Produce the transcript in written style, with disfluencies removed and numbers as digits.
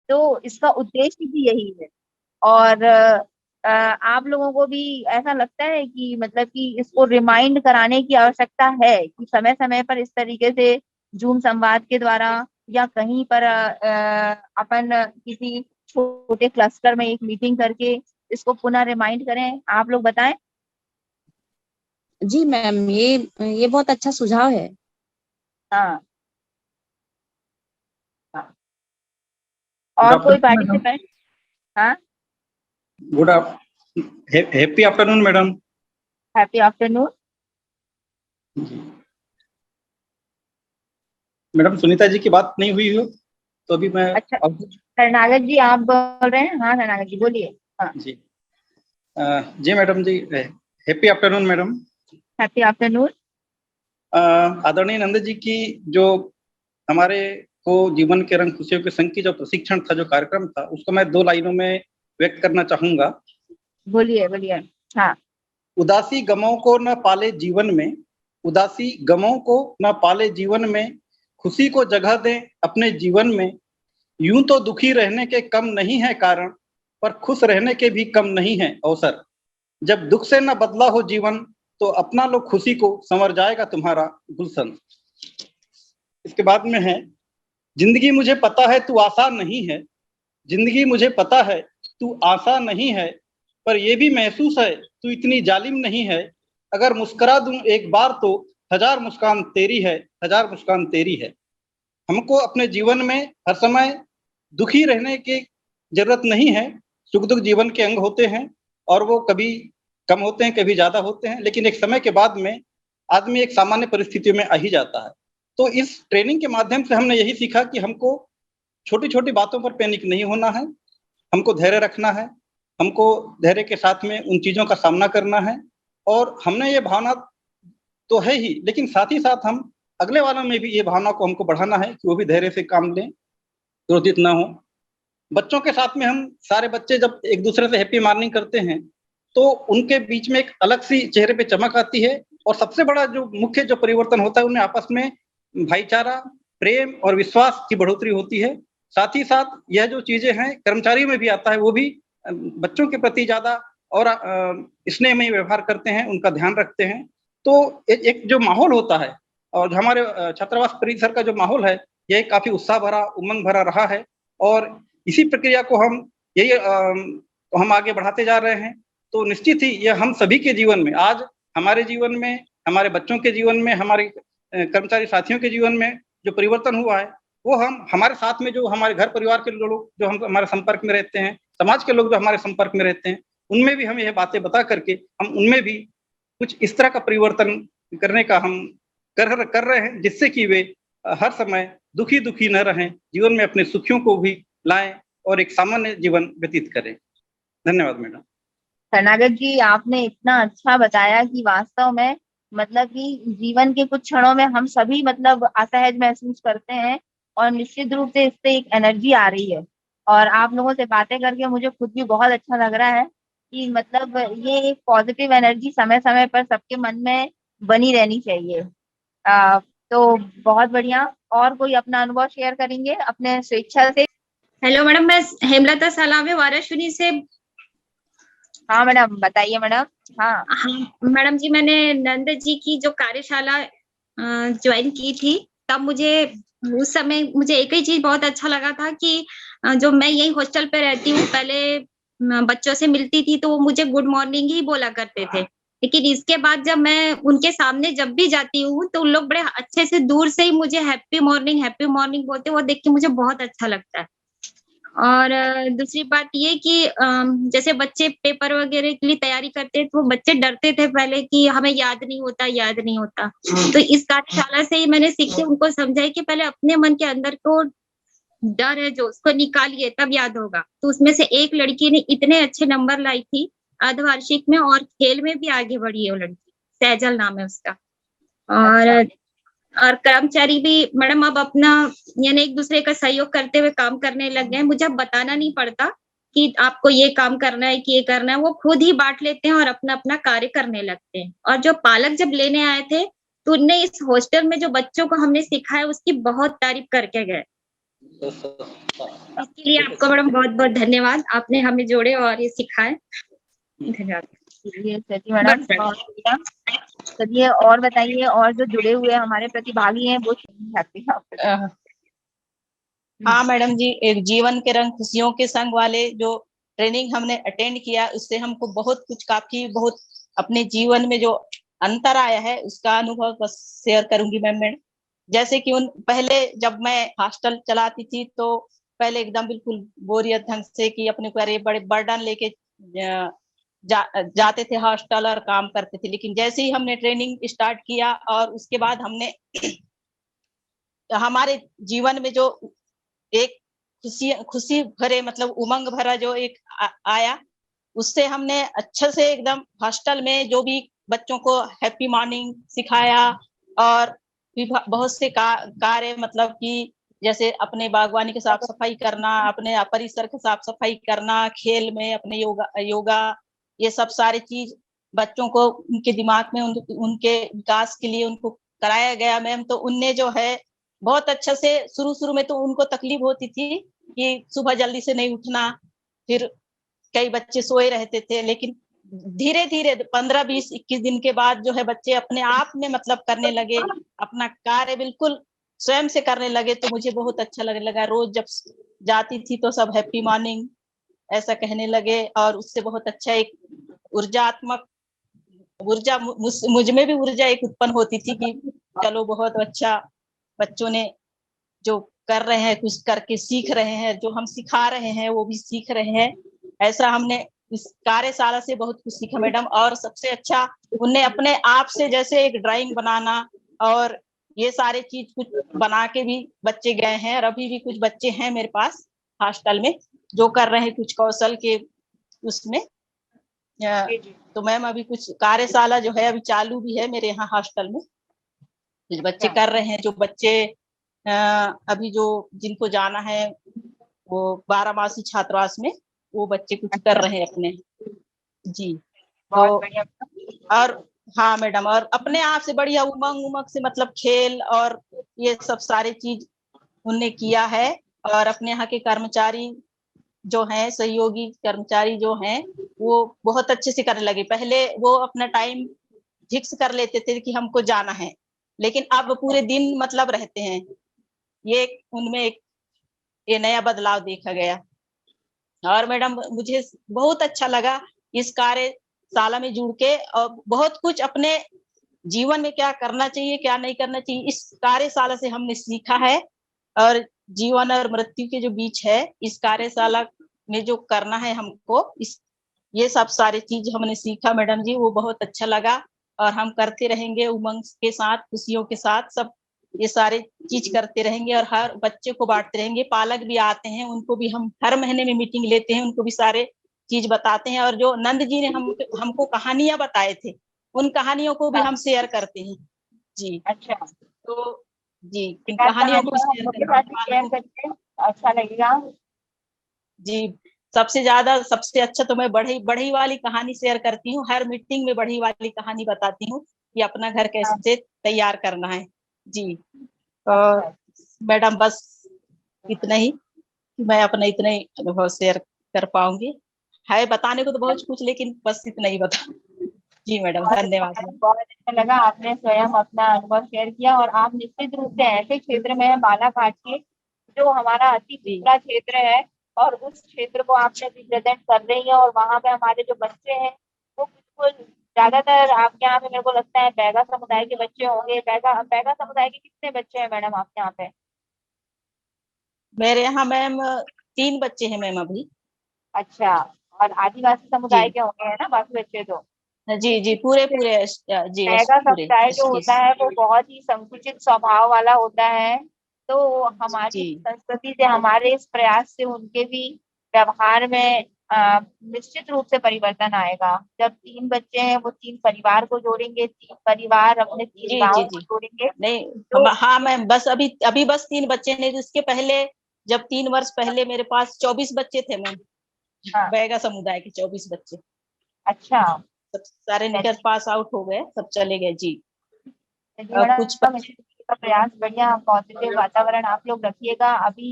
तो इसका उद्देश्य भी यही है। और आप लोगों को भी ऐसा लगता है कि मतलब कि इसको रिमाइंड कराने की आवश्यकता है कि समय समय पर इस तरीके से जूम संवाद के द्वारा या कहीं पर अपन किसी छोटे क्लस्टर में एक मीटिंग करके इसको पुनः रिमाइंड करें, आप लोग बताएं। जी मैम, ये बहुत अच्छा सुझाव है। हाँ, हाँ। और कोई मैडम, पार्टिसिपेंट? हाँ, good happy afternoon madam. Happy afternoon. Madam Sunita ji की बात नहीं हुई हो तो अभी मैं अच्छा, अब शरणागत जी आप बोल रहे हैं? हाँ शरणागत जी बोलिए। हाँ, जी जी मैडम जी, happy afternoon madam. Happy afternoon. आदरणीय नंद जी की जो हमारे को जीवन के रंग खुशियों के संग की जो प्रशिक्षण था, जो कार्यक्रम था, उसको मैं 2 लाइनों में व्यक्त करना चाहूंगा। बोलिए बोलिए। हाँ, उदासी गमों को न पाले जीवन में, उदासी गमों को न पाले जीवन में, खुशी को जगह दें अपने जीवन में। यूं तो दुखी रहने के कम नहीं है कारण, पर खुश रहने के भी कम नहीं है अवसर। जब दुख से न बदला हो जीवन, तो अपना लो खुशी को, संवर जाएगा तुम्हारा गुलशन। इसके बाद में है, जिंदगी मुझे पता है तू आसान नहीं है, जिंदगी मुझे पता है तू आसान नहीं है, पर यह भी महसूस है तू इतनी जालिम नहीं है। अगर मुस्कुरा दूं एक बार तो हजार मुस्कान तेरी है, हजार मुस्कान तेरी है। हमको अपने जीवन में हर समय दुखी रहने की जरूरत नहीं है। सुख दुख जीवन के अंग होते हैं और वो कभी कम होते हैं, कभी ज्यादा होते हैं, लेकिन एक समय के बाद में आदमी एक सामान्य परिस्थितियों में आ ही जाता है। तो इस ट्रेनिंग के माध्यम से हमने यही सीखा कि हमको छोटी छोटी बातों पर पैनिक नहीं होना है, हमको धैर्य रखना है, हमको धैर्य के साथ में उन चीजों का सामना करना है। और हमने ये भावना तो है ही, लेकिन साथ ही साथ हम अगले वालों में भी ये भावना को हमको बढ़ाना है कि वो भी धैर्य से काम लें, क्रोधित ना हो। बच्चों के साथ में हम सारे बच्चे जब एक दूसरे से हैप्पी मॉर्निंग करते हैं तो उनके बीच में एक अलग सी चेहरे पे चमक आती है। और सबसे बड़ा जो मुख्य जो परिवर्तन होता है उनमें आपस में भाईचारा, प्रेम और विश्वास की बढ़ोतरी होती है। साथ ही साथ यह जो चीजें हैं कर्मचारियों में भी आता है, वो भी बच्चों के प्रति ज्यादा और स्नेह में व्यवहार करते हैं, उनका ध्यान रखते हैं। तो एक जो माहौल होता है और हमारे छात्रावास परिसर का जो माहौल है, यह काफी उत्साह भरा, उमंग भरा रहा है। और इसी प्रक्रिया को हम यही हम आगे बढ़ाते जा रहे हैं। तो निश्चित ही यह हम सभी के जीवन में, आज हमारे जीवन में, हमारे बच्चों के जीवन में, हमारे कर्मचारी साथियों के जीवन में जो परिवर्तन हुआ है, वो हम हमारे साथ में जो हमारे घर परिवार के लोग जो हम हमारे संपर्क में रहते हैं, समाज के लोग जो हमारे संपर्क में रहते हैं, उनमें भी हम यह बातें बता करके हम उनमें भी कुछ इस तरह का परिवर्तन करने का हम कर रहे हैं, जिससे कि वे हर समय दुखी दुखी न रहें, जीवन में अपने सुखियों को भी लाएं और एक सामान्य जीवन व्यतीत करें। धन्यवाद मैडम। शरणागत जी आपने इतना अच्छा बताया कि वास्तव में मतलब कि जीवन के कुछ क्षणों में हम सभी मतलब असहज महसूस करते हैं और निश्चित रूप से इससे एक एनर्जी आ रही है। और आप लोगों से बातें करके मुझे खुद भी बहुत अच्छा लग रहा है कि मतलब ये एक पॉजिटिव एनर्जी समय समय पर सबके मन में बनी रहनी चाहिए। तो बहुत बढ़िया। और कोई अपना अनुभव शेयर करेंगे अपने स्वेच्छा से? हेलो मैडम, मैं हेमलता सालावे वाराणसी से। हाँ मैडम, बताइए मैडम। हाँ हाँ मैडम जी, मैंने नंद जी की जो कार्यशाला ज्वाइन की थी, तब मुझे उस समय मुझे एक ही चीज बहुत अच्छा लगा था कि जो मैं यही हॉस्टल पे रहती हूँ, पहले बच्चों से मिलती थी तो वो मुझे गुड मॉर्निंग ही बोला करते थे, लेकिन इसके बाद जब मैं उनके सामने जब भी जाती हूँ तो उन लोग बड़े अच्छे से दूर से ही मुझे हैप्पी मॉर्निंग बोलते, वो देख के मुझे बहुत अच्छा लगता है। और दूसरी बात ये कि जैसे बच्चे पेपर वगैरह के लिए तैयारी करते तो वो बच्चे डरते थे पहले कि हमें याद नहीं होता। तो इस कार्यशाला से ही मैंने सीख के उनको समझाई कि पहले अपने मन के अंदर को डर है जो उसको निकालिए, तब याद होगा। तो उसमें से एक लड़की ने इतने अच्छे नंबर लाई थी अर्धवार्षिक में, और खेल में भी आगे बढ़ी है वो लड़की, सैजल नाम है उसका। और कर्मचारी भी मैडम अब अपना यानी एक दूसरे का सहयोग करते हुए काम करने लग गए। मुझे अब बताना नहीं पड़ता कि आपको ये काम करना है कि ये करना है, वो खुद ही बांट लेते हैं और अपना अपना कार्य करने लगते हैं। और जो पालक जब लेने आए थे तो उनने इस हॉस्टल में जो बच्चों को हमने सिखाया उसकी बहुत तारीफ करके गए। इसके लिए आपको मैडम बहुत बहुत धन्यवाद, आपने हमें जोड़े और ये सिखाए, धन्यवाद। चलिए सची मैडम, बस बहुत शुक्रिया। चलिए और बताइए, और जो जुड़े हुए हमारे प्रतिभागी हैं वो चाहती हैं आपसे। हाँ मैडम जी, एक जीवन के रंग खुशियों के संग वाले जो ट्रेनिंग हमने अटेंड किया, उससे हमको बहुत कुछ, काफी बहुत अपने जीवन में जो अंतर आया है उसका अनुभव बस शेयर करूंगी मैम। जैसे कि पहले जब मैं हॉस्टल चलाती थी तो पहले एकदम बिल्कुल बोरियत ढंग से कि अपने को अरे बड़े बर्डन लेके जाते थे हॉस्टल और काम करते थे। लेकिन जैसे ही हमने ट्रेनिंग स्टार्ट किया और उसके बाद हमने हमारे जीवन में जो एक खुशी भरे मतलब उमंग भरा जो एक आया, उससे हमने अच्छे से एकदम हॉस्टल में जो भी बच्चों को हैप्पी मॉर्निंग सिखाया और बहुत से कार्य मतलब कि जैसे अपने बागवानी की साफ सफाई करना, अपने परिसर की साफ सफाई करना, खेल में अपने योगा ये सब सारी चीज बच्चों को उनके दिमाग में उनके विकास के लिए उनको कराया गया मैम। तो उनने जो है बहुत अच्छा से, शुरू में तो उनको तकलीफ होती थी कि सुबह जल्दी से नहीं उठना, फिर कई बच्चे सोए रहते थे, लेकिन धीरे धीरे 15-20-21 दिन के बाद जो है बच्चे अपने आप में मतलब करने लगे, अपना कार्य बिल्कुल स्वयं से करने लगे। तो मुझे बहुत अच्छा लगने लगा, रोज जब जाती थी तो सब हैप्पी मॉर्निंग ऐसा कहने लगे और उससे बहुत अच्छा एक ऊर्जा मुझ में भी ऊर्जा एक उत्पन्न होती थी कि चलो बहुत अच्छा, बच्चों ने जो कर रहे हैं कुछ करके सीख रहे हैं, जो हम सिखा रहे हैं वो भी सीख रहे हैं। ऐसा हमने इस कार्यशाला से बहुत कुछ सीखा मैडम। और सबसे अच्छा उन्हें अपने आप से जैसे एक ड्राइंग बनाना और ये सारे चीज कुछ बना के भी बच्चे गए हैं, और अभी भी कुछ बच्चे हैं मेरे पास हॉस्टल में जो कर रहे हैं कुछ कौशल के उसमें। तो मैम अभी कुछ कार्यशाला जो है अभी चालू भी है मेरे यहाँ हॉस्टल में, कुछ बच्चे कर रहे हैं। जो बच्चे अभी जो जिनको जाना है वो 12 मासी छात्रावास में, वो बच्चे कुछ कर रहे हैं अपने जी। तो और हाँ मैडम, और अपने आप से बढ़िया उमंग से मतलब खेल और ये सब सारे चीज उनने किया है। और अपने यहाँ के कर्मचारी जो हैं, सहयोगी कर्मचारी जो हैं, वो बहुत अच्छे से करने लगे। पहले वो अपना टाइम फिक्स कर लेते थे कि हमको जाना है, लेकिन अब पूरे दिन मतलब रहते हैं। ये उनमें एक ये नया बदलाव देखा गया। और मैडम मुझे बहुत अच्छा लगा इस कार्यशाला में जुड़ के, और बहुत कुछ अपने जीवन में क्या करना चाहिए क्या नहीं करना चाहिए इस कार्यशाला से हमने सीखा है। और जीवन और मृत्यु के जो बीच है इस कार्यशाला में जो करना है हमको, इस ये सब सारी चीज हमने सीखा मैडम जी, वो बहुत अच्छा लगा। और हम करते रहेंगे उमंग के साथ, खुशियों के साथ सब ये सारे चीज करते रहेंगे और हर बच्चे को बांटते रहेंगे। पालक भी आते हैं, उनको भी हम हर महीने में मीटिंग लेते हैं, उनको भी सारे चीज बताते हैं। और जो नंद जी ने हमको कहानियां बताए थे, उन कहानियों को भी हम शेयर करते हैं जी। अच्छा, तो जी इन कहानियों को शेयर करके अच्छा लगेगा जी। सबसे ज्यादा सबसे अच्छा तो मैं बढ़ई वाली कहानी शेयर करती हूँ, हर मीटिंग में बढ़ई वाली कहानी बताती हूँ कि अपना घर कैसे तैयार करना है जी। तो मैडम बस इतना ही, मैं अपना इतना ही अनुभव शेयर कर पाऊंगी। है बताने को तो बहुत कुछ, लेकिन बस इतना ही बता जी मैडम, धन्यवाद। बहुत अच्छा लगा, आपने स्वयं अपना अनुभव शेयर किया। और आप निश्चित रूप से ऐसे क्षेत्र में है बालाघाट के जो हमारा अति पिछड़ा क्षेत्र है, और उस क्षेत्र को आपने रिप्रेजेंट कर रही है। और वहाँ पे हमारे जो बच्चे हैं वो बिल्कुल ज्यादातर आपके यहाँ पे मेरे को लगता है बैगा समुदाय के बच्चे होंगे। बैगा समुदाय के कितने बच्चे हैं मैडम आपके यहाँ पे? मेरे यहाँ मैम 3 बच्चे हैं मैम अभी। अच्छा, और आदिवासी समुदाय जी के होंगे है ना बाकी बच्चे? तो जी जी पूरे पूरे जी बैगा पूरे समुदाय जो होता है वो बहुत ही संकुचित स्वभाव वाला होता है। तो हमारी जी संस्कृति से, हमारे इस प्रयास से उनके भी व्यवहार में निश्चित रूप से परिवर्तन आएगा। जब 3 बच्चे हैं वो 3 परिवार को जोड़ेंगे, 3 परिवार अपने 3 जी जी गाँव को जी जोड़ेंगे। नहीं तो हाँ मैम, बस अभी अभी बस 3 बच्चे नहीं, तो इसके पहले जब 3 वर्ष पहले मेरे पास 24 बच्चे थे मैम, हाँ, बैगा समुदाय के 24 बच्चे। अच्छा, सब सारे निकल पास आउट हो गए, सब चले गए जी। चलिए कुछ मैडम, इसी का प्रयास, बढ़िया पॉजिटिव वातावरण आप लोग रखिएगा। अभी